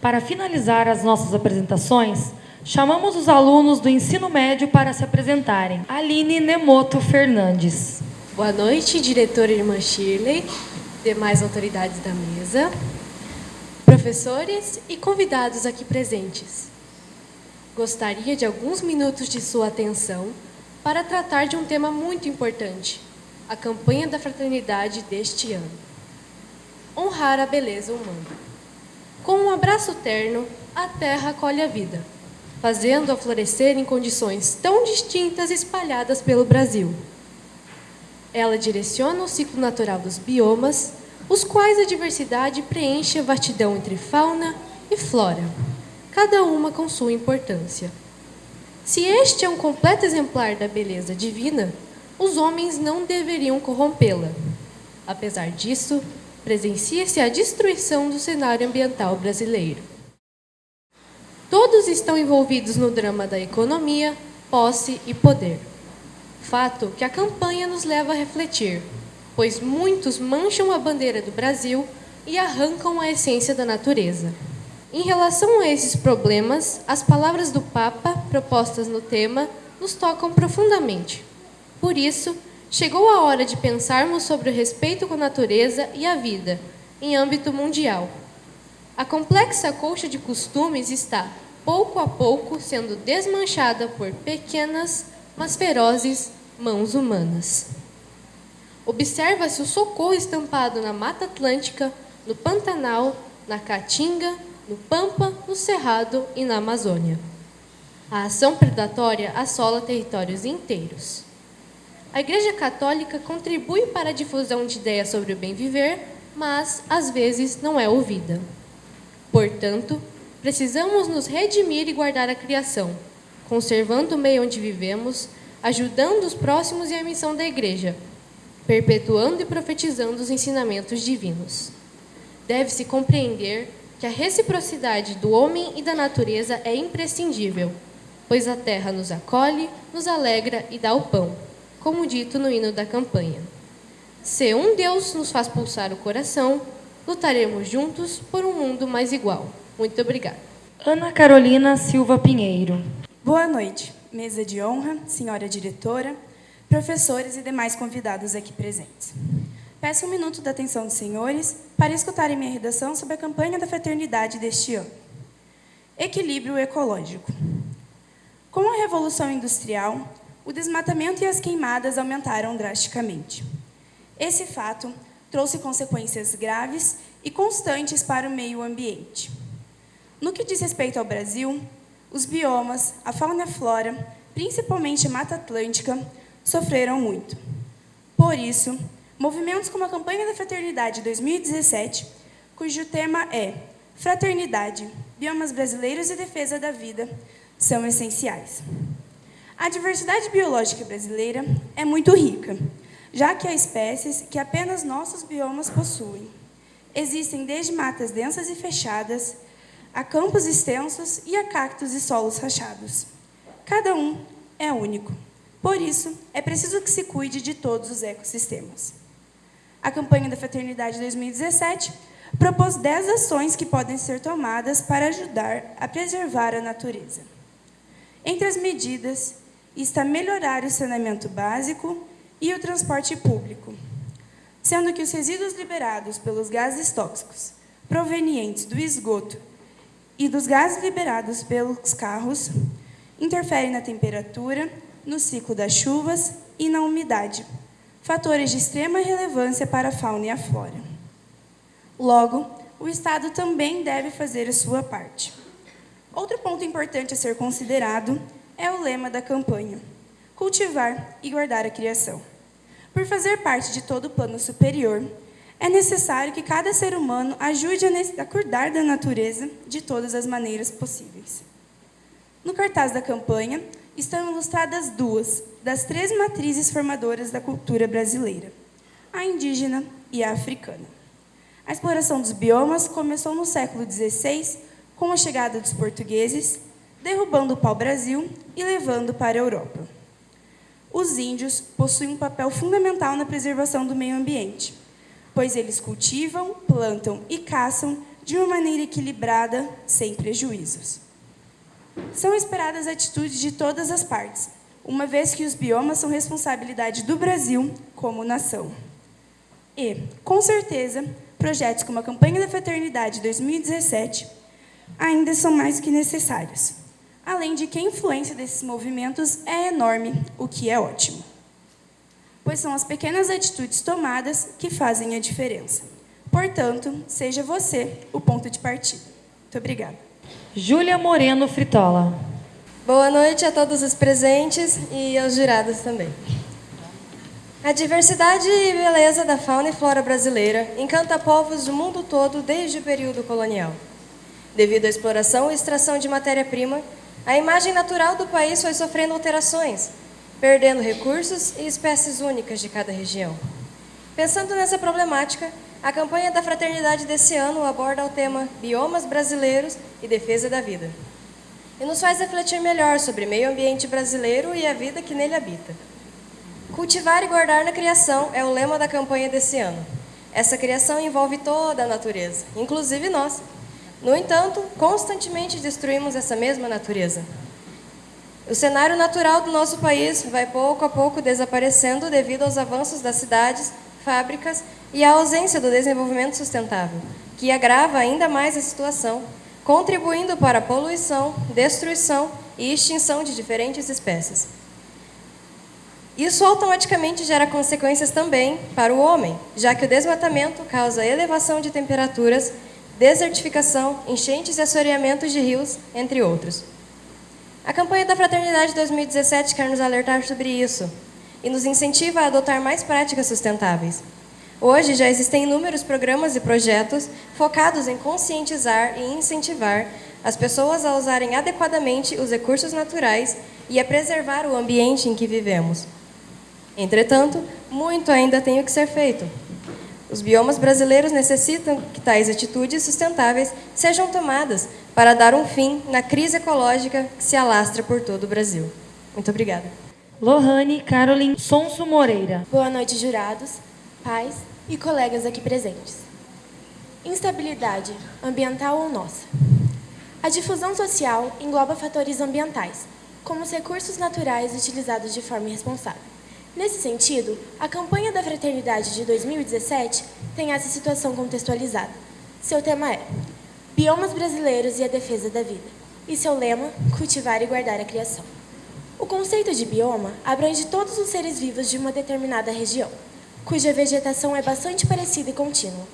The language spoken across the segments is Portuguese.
Para finalizar as nossas apresentações, chamamos os alunos do ensino médio para se apresentarem. Aline Nemoto Fernandes. Boa noite, diretora irmã Shirley, demais autoridades da mesa, professores e convidados aqui presentes. Gostaria de alguns minutos de sua atenção para tratar de um tema muito importante, a campanha da fraternidade deste ano. Honrar a beleza humana. Com um abraço terno, a terra acolhe a vida, fazendo-a florescer em condições tão distintas espalhadas pelo Brasil. Ela direciona o ciclo natural dos biomas, os quais a diversidade preenche a vastidão entre fauna e flora, cada uma com sua importância. Se este é um completo exemplar da beleza divina, os homens não deveriam corrompê-la. Apesar disso, presencia-se a destruição do cenário ambiental brasileiro. Todos estão envolvidos no drama da economia, posse e poder. Fato que a campanha nos leva a refletir, pois muitos mancham a bandeira do Brasil e arrancam a essência da natureza. Em relação a esses problemas, as palavras do Papa, propostas no tema, nos tocam profundamente. Por isso, chegou a hora de pensarmos sobre o respeito com a natureza e a vida, em âmbito mundial. A complexa colcha de costumes está, pouco a pouco, sendo desmanchada por pequenas, mas ferozes mãos humanas. Observa-se o socorro estampado na Mata Atlântica, no Pantanal, na Caatinga, no Pampa, no Cerrado e na Amazônia. A ação predatória assola territórios inteiros. A Igreja Católica contribui para a difusão de ideias sobre o bem viver, mas, às vezes, não é ouvida. Portanto, precisamos nos redimir e guardar a criação, conservando o meio onde vivemos, ajudando os próximos e a missão da Igreja, perpetuando e profetizando os ensinamentos divinos. Deve-se compreender que a reciprocidade do homem e da natureza é imprescindível, pois a terra nos acolhe, nos alegra e dá o pão, como dito no hino da campanha. Se um Deus nos faz pulsar o coração, lutaremos juntos por um mundo mais igual. Muito obrigada. Ana Carolina Silva Pinheiro. Boa noite, mesa de honra, senhora diretora, professores e demais convidados aqui presentes. Peço um minuto da atenção dos senhores para escutarem minha redação sobre a campanha da fraternidade deste ano. Equilíbrio ecológico. Com a Revolução Industrial, o desmatamento e as queimadas aumentaram drasticamente. Esse fato trouxe consequências graves e constantes para o meio ambiente. No que diz respeito ao Brasil, os biomas, a fauna e a flora, principalmente a Mata Atlântica, sofreram muito. Por isso, movimentos como a Campanha da Fraternidade 2017, cujo tema é Fraternidade, Biomas Brasileiros e Defesa da Vida, são essenciais. A diversidade biológica brasileira é muito rica, já que há espécies que apenas nossos biomas possuem. Existem desde matas densas e fechadas, a campos extensos e a cactos e solos rachados. Cada um é único. Por isso, é preciso que se cuide de todos os ecossistemas. A Campanha da Fraternidade 2017 propôs 10 ações que podem ser tomadas para ajudar a preservar a natureza. Entre as medidas está melhorar o saneamento básico e o transporte público, sendo que os resíduos liberados pelos gases tóxicos provenientes do esgoto e dos gases liberados pelos carros interferem na temperatura, no ciclo das chuvas e na umidade, fatores de extrema relevância para a fauna e a flora. Logo, o Estado também deve fazer a sua parte. Outro ponto importante a ser considerado é o lema da campanha: cultivar e guardar a criação. Por fazer parte de todo o plano superior, é necessário que cada ser humano ajude a cuidar da natureza de todas as maneiras possíveis. No cartaz da campanha estão ilustradas 2 das 3 matrizes formadoras da cultura brasileira, a indígena e a africana. A exploração dos biomas começou no século XVI, com a chegada dos portugueses, derrubando o pau-brasil e levando para a Europa. Os índios possuem um papel fundamental na preservação do meio ambiente, pois eles cultivam, plantam e caçam de uma maneira equilibrada, sem prejuízos. São esperadas atitudes de todas as partes, uma vez que os biomas são responsabilidade do Brasil como nação. E, com certeza, projetos como a Campanha da Fraternidade 2017 ainda são mais que necessários, além de que a influência desses movimentos é enorme, o que é ótimo, pois são as pequenas atitudes tomadas que fazem a diferença. Portanto, seja você o ponto de partida. Muito obrigada. Júlia Moreno Fritola. Boa noite a todos os presentes e aos jurados também. A diversidade e beleza da fauna e flora brasileira encanta povos do mundo todo desde o período colonial. Devido à exploração e extração de matéria-prima, a imagem natural do país foi sofrendo alterações, perdendo recursos e espécies únicas de cada região. Pensando nessa problemática, a campanha da Fraternidade desse ano aborda o tema Biomas Brasileiros e Defesa da Vida, e nos faz refletir melhor sobre o meio ambiente brasileiro e a vida que nele habita. Cultivar e guardar na criação é o lema da campanha desse ano. Essa criação envolve toda a natureza, inclusive nós. No entanto, constantemente destruímos essa mesma natureza. O cenário natural do nosso país vai pouco a pouco desaparecendo devido aos avanços das cidades, fábricas e à ausência do desenvolvimento sustentável, que agrava ainda mais a situação, contribuindo para a poluição, destruição e extinção de diferentes espécies. Isso automaticamente gera consequências também para o homem, já que o desmatamento causa elevação de temperaturas, desertificação, enchentes e assoreamentos de rios, entre outros. A campanha da Fraternidade 2017 quer nos alertar sobre isso e nos incentiva a adotar mais práticas sustentáveis. Hoje já existem inúmeros programas e projetos focados em conscientizar e incentivar as pessoas a usarem adequadamente os recursos naturais e a preservar o ambiente em que vivemos. Entretanto, muito ainda tem o que ser feito. Os biomas brasileiros necessitam que tais atitudes sustentáveis sejam tomadas para dar um fim na crise ecológica que se alastra por todo o Brasil. Muito obrigada. Lohane Caroline Sonso Moreira. Boa noite, jurados, pais e colegas aqui presentes. Instabilidade, ambiental ou nossa? A difusão social engloba fatores ambientais, como os recursos naturais utilizados de forma irresponsável. Nesse sentido, a campanha da Fraternidade de 2017 tem essa situação contextualizada. Seu tema é Biomas Brasileiros e a Defesa da Vida, e seu lema, cultivar e guardar a criação. O conceito de bioma abrange todos os seres vivos de uma determinada região, cuja vegetação é bastante parecida e contínua,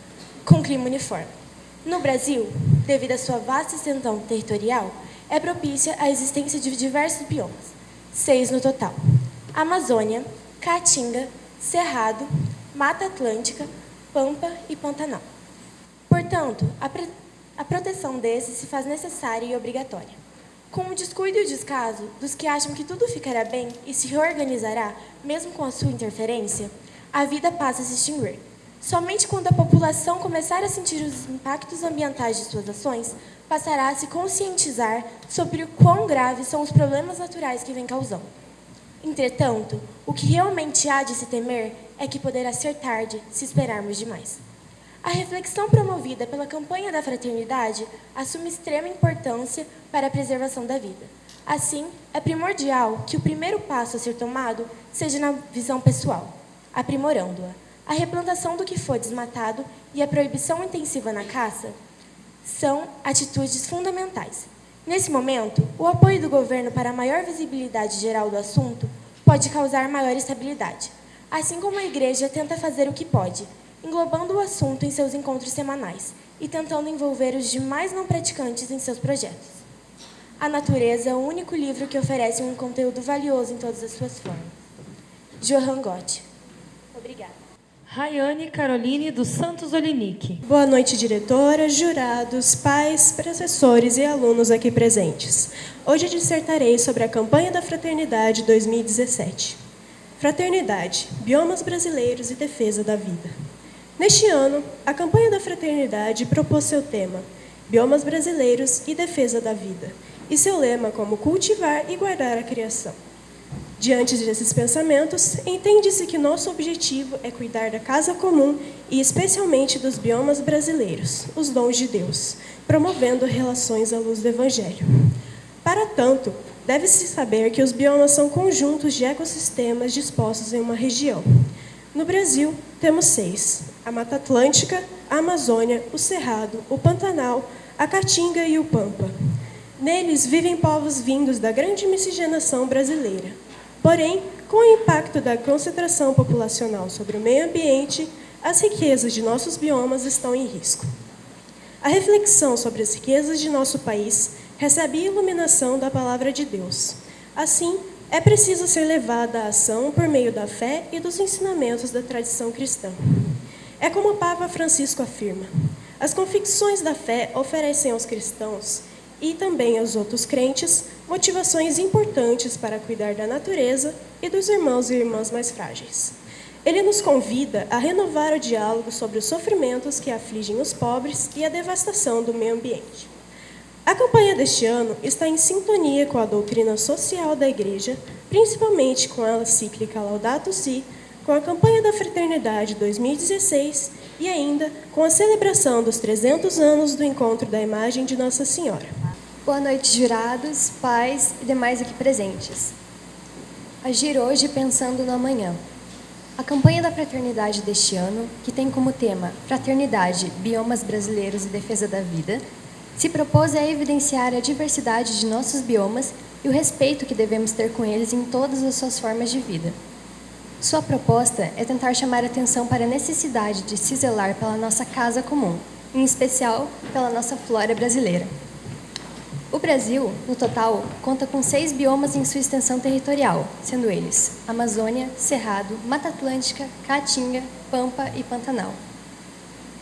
com clima uniforme. No Brasil, devido à sua vasta extensão territorial, é propícia a existência de diversos biomas, 6 no total: Amazônia, Caatinga, Cerrado, Mata Atlântica, Pampa e Pantanal. Portanto, a proteção desses se faz necessária e obrigatória. Com o descuido e o descaso dos que acham que tudo ficará bem e se reorganizará, mesmo com a sua interferência, a vida passa a se extinguir. Somente quando a população começar a sentir os impactos ambientais de suas ações, passará a se conscientizar sobre o quão graves são os problemas naturais que vem causando. Entretanto, o que realmente há de se temer é que poderá ser tarde se esperarmos demais. A reflexão promovida pela campanha da Fraternidade assume extrema importância para a preservação da vida. Assim, é primordial que o primeiro passo a ser tomado seja na visão pessoal, aprimorando-a. A replantação do que for desmatado e a proibição intensiva na caça são atitudes fundamentais. Nesse momento, o apoio do governo para a maior visibilidade geral do assunto pode causar maior estabilidade, assim como a Igreja tenta fazer o que pode, englobando o assunto em seus encontros semanais e tentando envolver os demais não praticantes em seus projetos. A Natureza é o único livro que oferece um conteúdo valioso em todas as suas formas. Johann Gott. Obrigada. Rayane Caroline dos Santos Olinick. Boa noite, diretora, jurados, pais, professores e alunos aqui presentes. Hoje dissertarei sobre a campanha da Fraternidade 2017. Fraternidade, biomas brasileiros e defesa da vida. Neste ano, a campanha da Fraternidade propôs seu tema, Biomas Brasileiros e Defesa da Vida, e seu lema como cultivar e guardar a criação. Diante desses pensamentos, entende-se que nosso objetivo é cuidar da casa comum e especialmente dos biomas brasileiros, os dons de Deus, promovendo relações à luz do Evangelho. Para tanto, deve-se saber que os biomas são conjuntos de ecossistemas dispostos em uma região. No Brasil, temos 6: a Mata Atlântica, a Amazônia, o Cerrado, o Pantanal, a Caatinga e o Pampa. Neles vivem povos vindos da grande miscigenação brasileira. Porém, com o impacto da concentração populacional sobre o meio ambiente, as riquezas de nossos biomas estão em risco. A reflexão sobre as riquezas de nosso país recebe a iluminação da Palavra de Deus. Assim, é preciso ser levada à ação por meio da fé e dos ensinamentos da tradição cristã. É como o Papa Francisco afirma: as convicções da fé oferecem aos cristãos e também aos outros crentes motivações importantes para cuidar da natureza e dos irmãos e irmãs mais frágeis. Ele nos convida a renovar o diálogo sobre os sofrimentos que afligem os pobres e a devastação do meio ambiente. A campanha deste ano está em sintonia com a doutrina social da Igreja, principalmente com a encíclica Laudato Si, com a campanha da Fraternidade 2016 e ainda com a celebração dos 300 anos do encontro da imagem de Nossa Senhora. Boa noite, jurados, pais e demais aqui presentes. Agir hoje pensando no amanhã. A campanha da Fraternidade deste ano, que tem como tema Fraternidade, Biomas Brasileiros e Defesa da Vida, se propôs a evidenciar a diversidade de nossos biomas e o respeito que devemos ter com eles em todas as suas formas de vida. Sua proposta é tentar chamar atenção para a necessidade de se zelar pela nossa casa comum, em especial pela nossa flora brasileira. O Brasil, no total, conta com 6 biomas em sua extensão territorial, sendo eles Amazônia, Cerrado, Mata Atlântica, Caatinga, Pampa e Pantanal.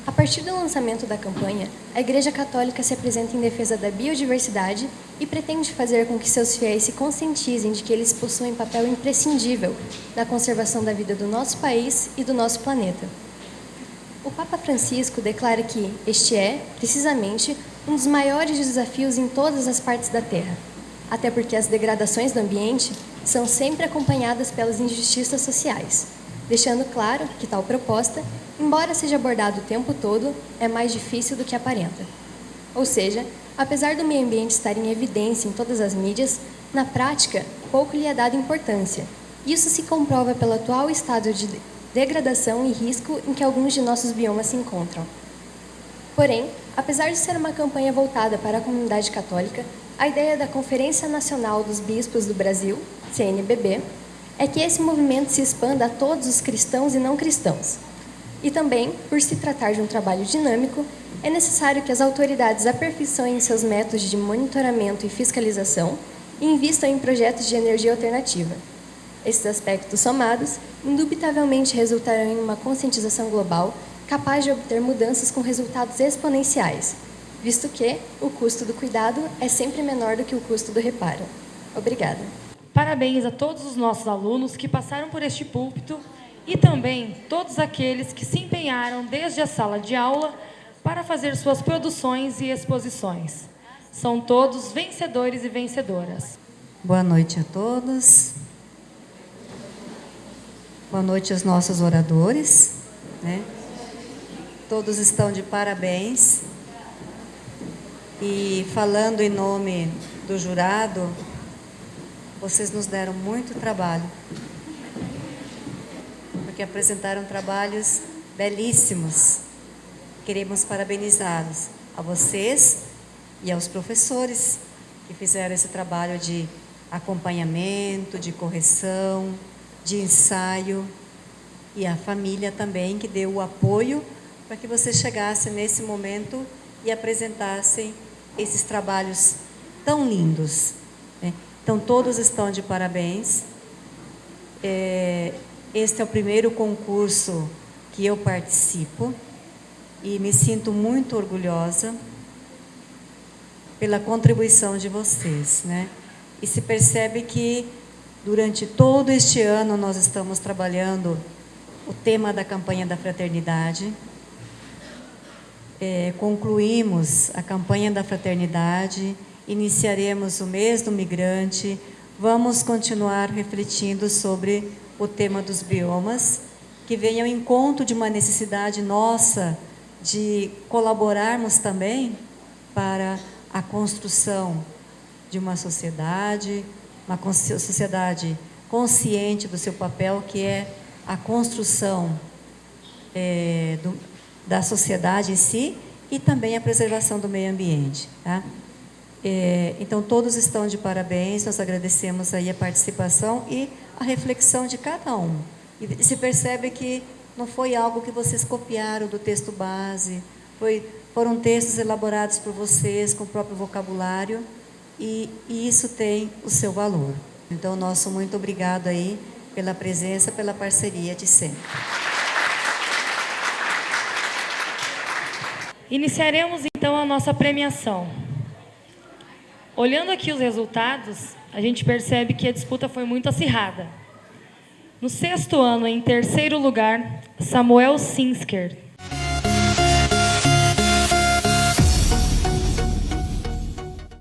A partir do lançamento da campanha, a Igreja Católica se apresenta em defesa da biodiversidade e pretende fazer com que seus fiéis se conscientizem de que eles possuem papel imprescindível na conservação da vida do nosso país e do nosso planeta. O Papa Francisco declara que este é, precisamente, um dos maiores desafios em todas as partes da Terra, até porque as degradações do ambiente são sempre acompanhadas pelas injustiças sociais, deixando claro que tal proposta, embora seja abordada o tempo todo, é mais difícil do que aparenta. Ou seja, apesar do meio ambiente estar em evidência em todas as mídias, na prática, pouco lhe é dado importância. Isso se comprova pelo atual estado de degradação e risco em que alguns de nossos biomas se encontram. Porém, apesar de ser uma campanha voltada para a comunidade católica, a ideia da Conferência Nacional dos Bispos do Brasil, CNBB, é que esse movimento se expanda a todos os cristãos e não cristãos. E também, por se tratar de um trabalho dinâmico, é necessário que as autoridades aperfeiçoem seus métodos de monitoramento e fiscalização e invistam em projetos de energia alternativa. Esses aspectos somados, indubitavelmente resultarão em uma conscientização global capaz de obter mudanças com resultados exponenciais, visto que o custo do cuidado é sempre menor do que o custo do reparo. Obrigada. Parabéns a todos os nossos alunos que passaram por este púlpito e também todos aqueles que se empenharam desde a sala de aula para fazer suas produções e exposições. São todos vencedores e vencedoras. Boa noite a todos. Boa noite aos nossos oradores, né? Todos estão de parabéns. E falando em nome do jurado, vocês nos deram muito trabalho, porque apresentaram trabalhos belíssimos. Queremos parabenizá-los, a vocês e aos professores que fizeram esse trabalho de acompanhamento, de correção, de ensaio, e a família também que deu o apoio para que vocês chegassem nesse momento e apresentassem esses trabalhos tão lindos, né? Então, todos estão de parabéns. Este é o primeiro concurso que eu participo e me sinto muito orgulhosa pela contribuição de vocês, né? E se percebe que durante todo este ano nós estamos trabalhando o tema da campanha da fraternidade. Concluímos a campanha da fraternidade, iniciaremos o mês do migrante, vamos continuar refletindo sobre o tema dos biomas, que vem ao encontro de uma necessidade nossa de colaborarmos também para a construção de uma sociedade consciente do seu papel, que é a construção da sociedade em si e também a preservação do meio ambiente, tá? Então, todos estão de parabéns, nós agradecemos aí a participação e a reflexão de cada um. E se percebe que não foi algo que vocês copiaram do texto base, foram textos elaborados por vocês, com o próprio vocabulário, e isso tem o seu valor. Então, nosso muito obrigado aí pela presença, pela parceria de sempre. Iniciaremos, então, a nossa premiação. Olhando aqui os resultados, a gente percebe que a disputa foi muito acirrada. No 6º ano, em 3º lugar, Samuel Sinsker.